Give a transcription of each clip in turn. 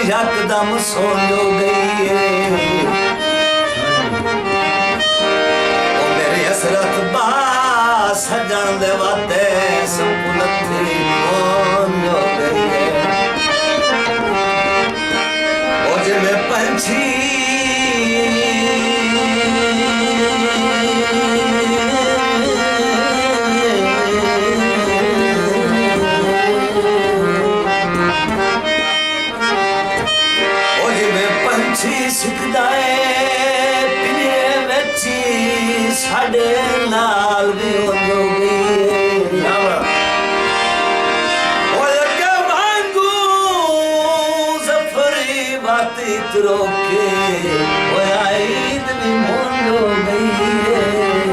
यकदम सोयो गई मेरी हसरत बा सजन दे वाते संपुलती हो गई ओ जिवें पंछी सिखदा है पिंजरे विच साडे नाल भी हो गई अगे वांगू ज़फरी बाती रोके ईद भी मोन हो गई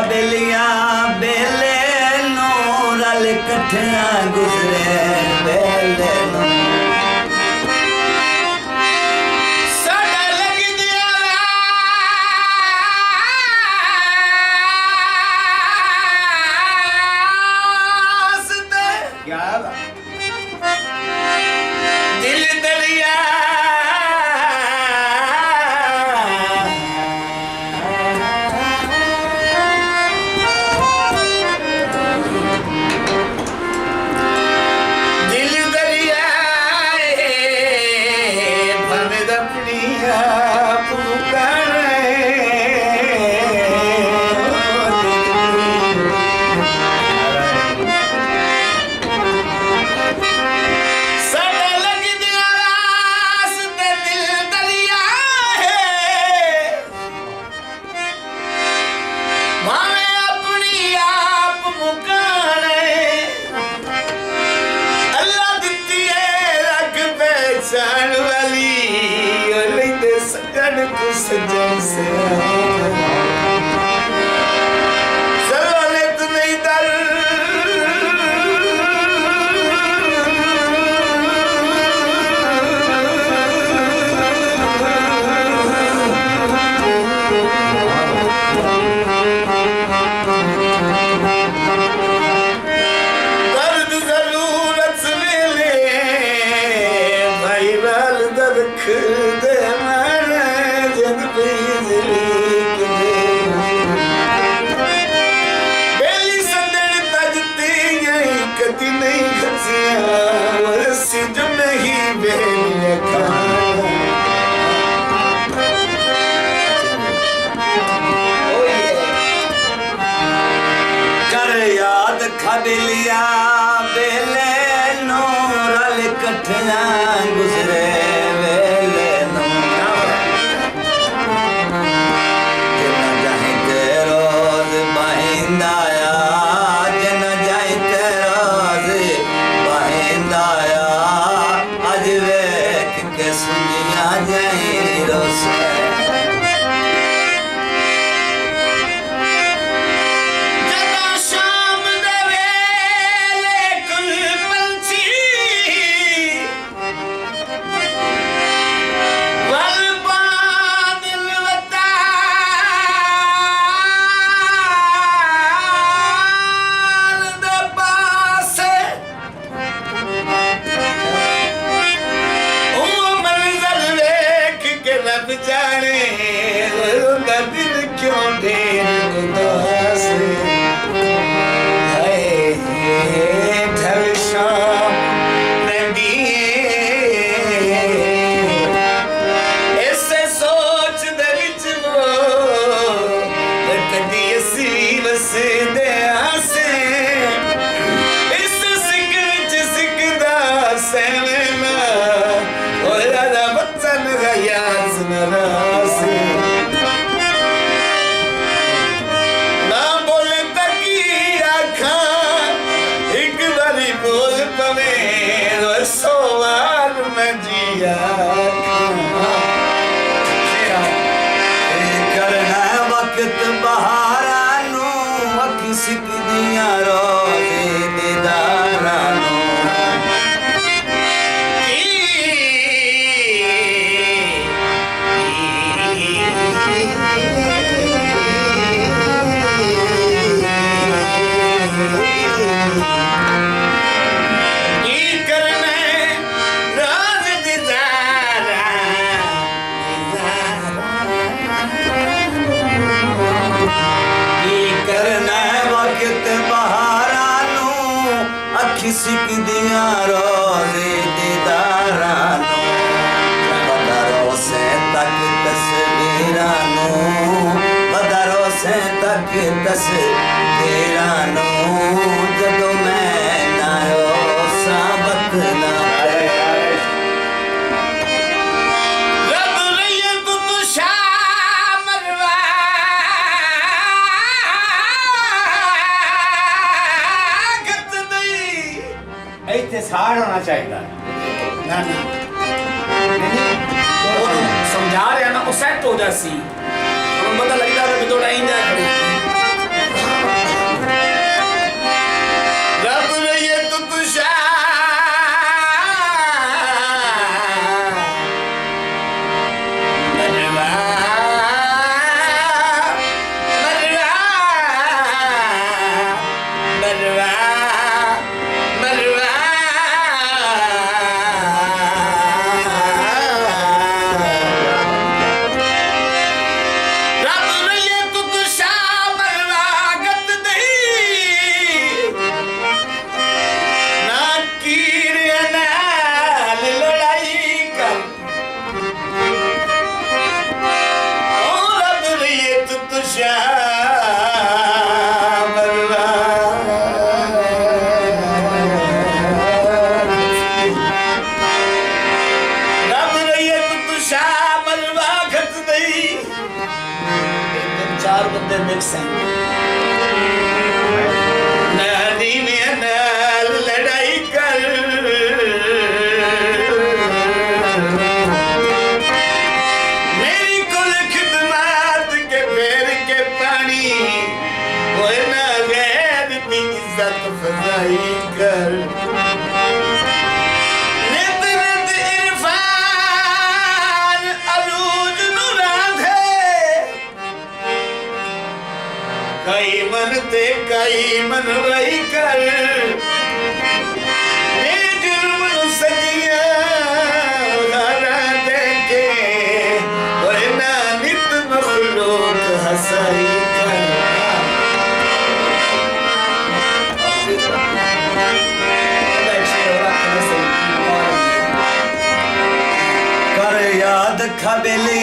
बेलियां बेले नो रल कठिया गुजरे बेले नो साडा लग दिया रास्ते क्या दिल दरिया सजन से सवालत नहीं दर दर्द जरूरत मिले भाई वाल दरख दे बेली सदन तजती कदी नहीं खसिया सिज नहीं बेली कर याद खबिलिया बेले नो रल कठिया गुजरे क्यों ढेर उदास है ढल शाम नदी ऐसे सोच दे विच वो कदी असी वस दे आसे इस सिक विच सिकदा सैना और राजा बच्चन गयास नरासे ना बोले तकी आखा एक बारी बोल पवे सोवार में जिया करना वक्त बहारा नू अखी सिकदियां रोज़े दीदारा नू सिकदियां रोज़े दीदारा नू बदरो से तक तस्वीरा नू बदरो से तक तस्वीरा नू जदों मैं नायो साबत ना रब लइए तू शामरवा ਇੱਥੇ ਸਾੜ ਹੋਣਾ ਚਾਹੀਦਾ ना ना ਉਹਨੂੰ ਸਮਝਾ ਰਿਹਾ ਨਾ ਉਹ ਸੈੱਟ ਹੋ ਜਾਸੀ ਉਹਨੂੰ ਪਤਾ ਲੱਗਦਾ ਵੀ ਥੋੜਾ ਇੰਦਾ ਖੜੀ रब लइए तू मरवा मरवा मरवा मरवा रब लइए तू मरवा गत नहीं ना कीर नाल लड़ाई कर ओ रब लइए तू मरवा रब लइए तू मरवा गत नहीं ਚਾਰ ਬੰਦੇ ਮਿਕਸ ਹੈ नानी में नाल लड़ाई कर मेरी कुल खिदमत के पैर के पानी वो ना गैर की इज्जत फजाई कर नित नित इरफान अरूज नु राधे कई मन ते कई मन रही कर जुर्म सजिया उधारा देके और ना नित मखलूक हंसाई कर याद खबेले